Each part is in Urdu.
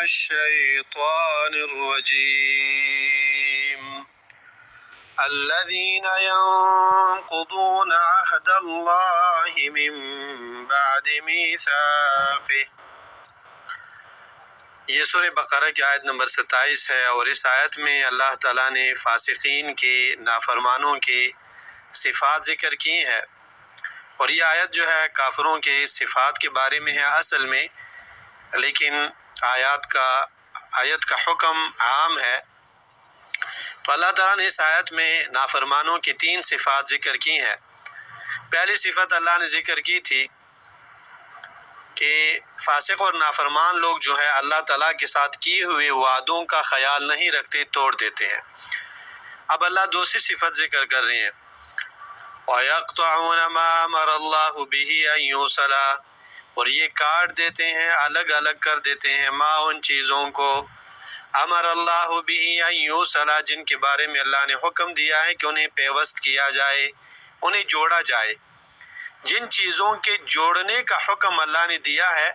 الشيطان الرجيم الذين ينقضون عهد الله من بعد ميثاقه. یہ سورہ بقرہ کی آیت نمبر 27 ہے، اور اس آیت میں اللہ تعالیٰ نے فاسقین کی، نافرمانوں کی صفات ذکر کی ہیں، اور یہ آیت جو ہے کافروں کی صفات کے بارے میں ہے اصل میں، لیکن آیت کا حکم عام ہے۔ تو اللہ تعالیٰ نے اس آیت میں نافرمانوں کی 3 صفات ذکر کی ہیں۔ پہلی صفت اللہ نے ذکر کی تھی کہ فاسق اور نافرمان لوگ جو ہے اللہ تعالیٰ کے ساتھ کیے ہوئے وعدوں کا خیال نہیں رکھتے، توڑ دیتے ہیں۔ اب اللہ دوسری صفت ذکر کر رہے ہیں، وَيَقْطَعُونَ مَا أَمَرَ اللَّهُ بِهِ أَن يُوصَلَ، اور یہ کاٹ دیتے ہیں، الگ الگ کر دیتے ہیں، ما ان چیزوں کو، امر اللہ بہ ان یوصل، جن کے بارے میں اللہ نے حکم دیا ہے کہ انہیں پیوست کیا جائے، انہیں جوڑا جائے۔ جن چیزوں کے جوڑنے کا حکم اللہ نے دیا ہے،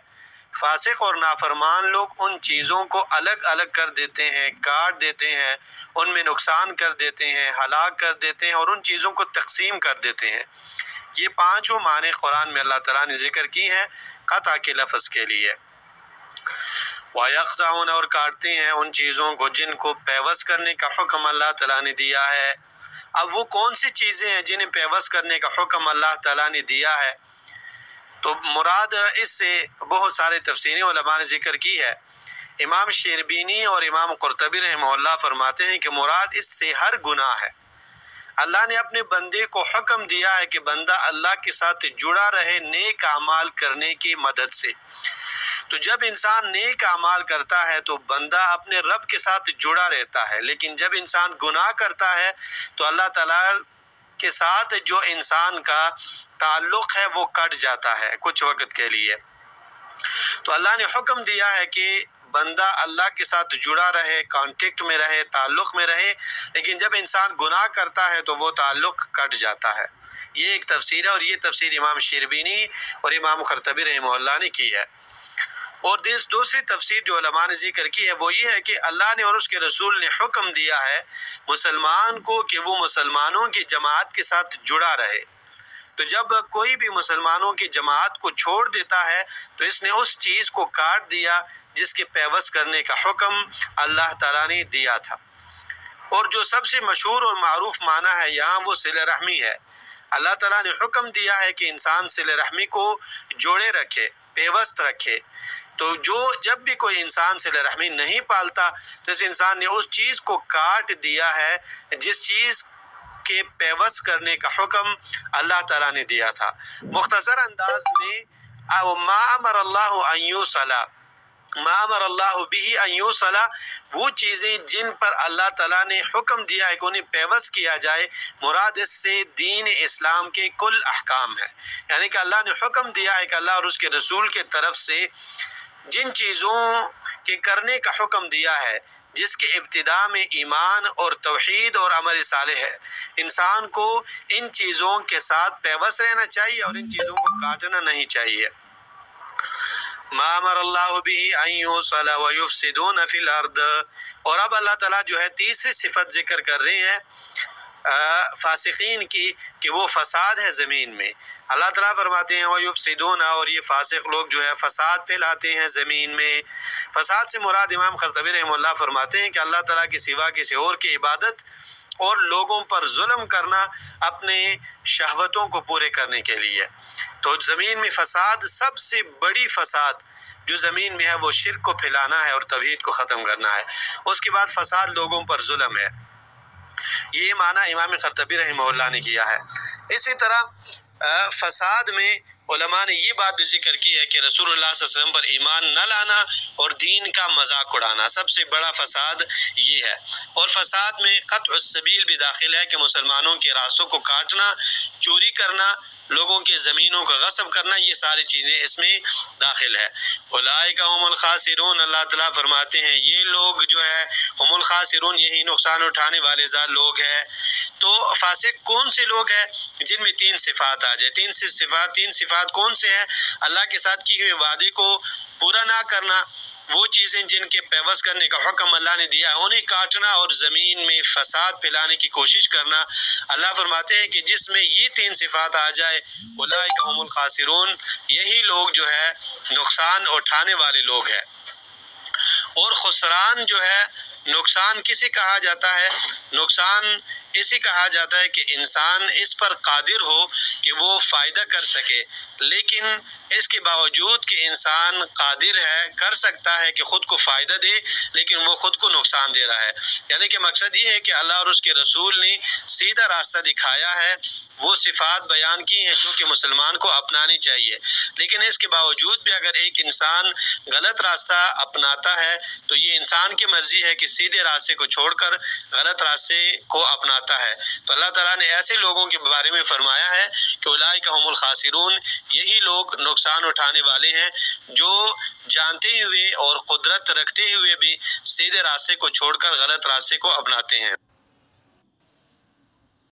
فاسق اور نافرمان لوگ ان چیزوں کو الگ الگ کر دیتے ہیں، کاٹ دیتے ہیں، ان میں نقصان کر دیتے ہیں، ہلاک کر دیتے ہیں، اور ان چیزوں کو تقسیم کر دیتے ہیں۔ یہ 5 معنی قرآن میں اللہ تعالیٰ نے ذکر کی ہیں قطع کے لفظ کے لیے۔ وَيَقْطَعُونَ، اور کاٹتے ہیں ان چیزوں کو جن کو پیوست کرنے کا حکم اللہ تعالیٰ نے دیا ہے۔ اب وہ کون سی چیزیں ہیں جنہیں پیوست کرنے کا حکم اللہ تعالیٰ نے دیا ہے؟ تو مراد اس سے بہت سارے تفسیری علماء نے ذکر کی ہے۔ امام شربینی اور امام قرطبی رحمہ اللہ فرماتے ہیں کہ مراد اس سے ہر گناہ ہے۔ اللہ نے اپنے بندے کو حکم دیا ہے کہ بندہ اللہ کے ساتھ جڑا رہے نیک اعمال کرنے کی مدد سے۔ تو جب انسان نیک اعمال کرتا ہے تو بندہ اپنے رب کے ساتھ جڑا رہتا ہے، لیکن جب انسان گناہ کرتا ہے تو اللہ تعالیٰ کے ساتھ جو انسان کا تعلق ہے وہ کٹ جاتا ہے کچھ وقت کے لیے۔ تو اللہ نے حکم دیا ہے کہ بندہ اللہ کے ساتھ جڑا رہے، کانٹیکٹ میں رہے، تعلق میں رہے، لیکن جب انسان گناہ کرتا ہے تو وہ تعلق کٹ جاتا ہے۔ یہ ایک تفسیر ہے، اور یہ تفسیر امام شربینی اور امام قرطبی رحمہ اللہ نے کی ہے۔ اور دوسری تفسیر جو علماء نے ذکر کی ہے وہ یہ ہے کہ اللہ نے اور اس کے رسول نے حکم دیا ہے مسلمان کو کہ وہ مسلمانوں کی جماعت کے ساتھ جڑا رہے۔ تو جب کوئی بھی مسلمانوں کی جماعت کو چھوڑ دیتا ہے تو اس نے اس چیز کو کاٹ دیا جس کے پیوست کرنے کا حکم اللہ تعالیٰ نے دیا تھا۔ اور جو سب سے مشہور اور معروف معنی ہے یہاں وہ صلہ رحمی ہے۔ اللہ تعالیٰ نے حکم دیا ہے کہ انسان صلہ رحمی کو جوڑے رکھے، پیوست رکھے۔ تو جب بھی کوئی انسان صلہ رحمی نہیں پالتا تو اس انسان نے اس چیز کو کاٹ دیا ہے جس چیز کے پیوست کرنے کا حکم اللہ تعالیٰ نے دیا تھا۔ مختصر انداز میں ما امر اللہ ان یوصل، ما امر اللہ بہ ان یوصل، وہ چیزیں جن پر اللہ تعالیٰ نے حکم دیا ہے کہ انہیں پیوست کیا جائے، مراد اس سے دین اسلام کے کل احکام ہے۔ یعنی کہ اللہ نے حکم دیا ہے کہ اللہ اور اس کے رسول کے طرف سے جن چیزوں کے کرنے کا حکم دیا ہے، جس کے ابتدا میں ایمان اور توحید اور عمل صالح ہے، انسان کو ان چیزوں کے ساتھ پیوست رہنا چاہیے اور ان چیزوں کو کاٹنا نہیں چاہیے۔ ما امر اللہ بہ ان یوصل ویفسدون فی الارض، اور اب اللہ تعالیٰ جو ہے تیسری صفت ذکر کر رہے ہیں فاسقین کی کہ وہ فساد ہے زمین میں۔ اللہ تعالیٰ فرماتے ہیں وَيُفْسِدُونَ، اور یہ فاسق لوگ جو ہے فساد پھیلاتے ہیں زمین میں۔ فساد سے مراد امام قرطبی رحمہ اللہ فرماتے ہیں کہ اللہ تعالیٰ کے سوا کسی اور کی عبادت اور لوگوں پر ظلم کرنا اپنے شہوتوں کو پورے کرنے کے لیے۔ تو زمین میں فساد، سب سے بڑی فساد جو زمین میں ہے وہ شرک کو پھیلانا ہے اور توحید کو ختم کرنا ہے۔ اس کے بعد فساد لوگوں پر ظلم ہے۔ یہ معنی امام قرطبی رحمہ اللہ نے کیا ہے۔ اسی طرح فساد میں علماء نے یہ بات بھی ذکر کی ہے کہ رسول اللہ صلی اللہ علیہ وسلم پر ایمان نہ لانا اور دین کا مذاق اڑانا سب سے بڑا فساد یہ ہے۔ اور فساد میں قطع السبیل بھی داخل ہے کہ مسلمانوں کے راستوں کو کاٹنا، چوری کرنا، لوگوں کے زمینوں کا غصب کرنا، یہ ساری چیزیں اس میں داخل ہے۔ اولئک هم الخاسرون، اللہ تعالیٰ فرماتے ہیں یہ لوگ جو ہے هم الخاسرون، یہی نقصان اٹھانے والے لوگ ہیں۔ تو فاسق کون سے لوگ ہیں؟ جن میں 3 صفات آ جائے۔ 3 صفات کون سے ہیں؟ اللہ کے ساتھ کیے ہوئے وعدے کو پورا نہ کرنا، وہ چیزیں جن کے پیوست کرنے کا حکم اللہ نے دیا ہے انہیں کاٹنا اور زمین میں فساد پھیلانے کی کوشش کرنا، اللہ فرماتے ہیں کہ جس میں یہ 3 صفات آ جائے اولئک هم الخاسرون، یہی لوگ جو ہے نقصان اٹھانے والے لوگ ہیں۔ اور خسران جو ہے، نقصان کسے کہا جاتا ہے؟ نقصان اسی کہا جاتا ہے کہ انسان اس پر قادر ہو کہ وہ فائدہ کر سکے، لیکن اس کے باوجود کہ انسان قادر ہے، کر سکتا ہے کہ خود کو فائدہ دے، لیکن وہ خود کو نقصان دے رہا ہے۔ یعنی کہ مقصد یہ ہے کہ اللہ اور اس کے رسول نے سیدھا راستہ دکھایا ہے، وہ صفات بیان کی ہیں جو کہ مسلمان کو اپنانی چاہیے، لیکن اس کے باوجود بھی اگر ایک انسان غلط راستہ اپناتا ہے تو یہ انسان کی مرضی ہے کہ سیدھے راستے کو چھوڑ کر غلط راستے کو اپناتا ہے۔ تو اللہ تعالیٰ نے ایسے لوگوں کے بارے میں فرمایا ہے کہ اولئک هم الخاسرون، یہی لوگ نقصان اٹھانے والے ہیں جو جانتے ہوئے اور قدرت رکھتے ہوئے بھی سیدھے راستے کو چھوڑ کر غلط راستے کو اپناتے ہیں۔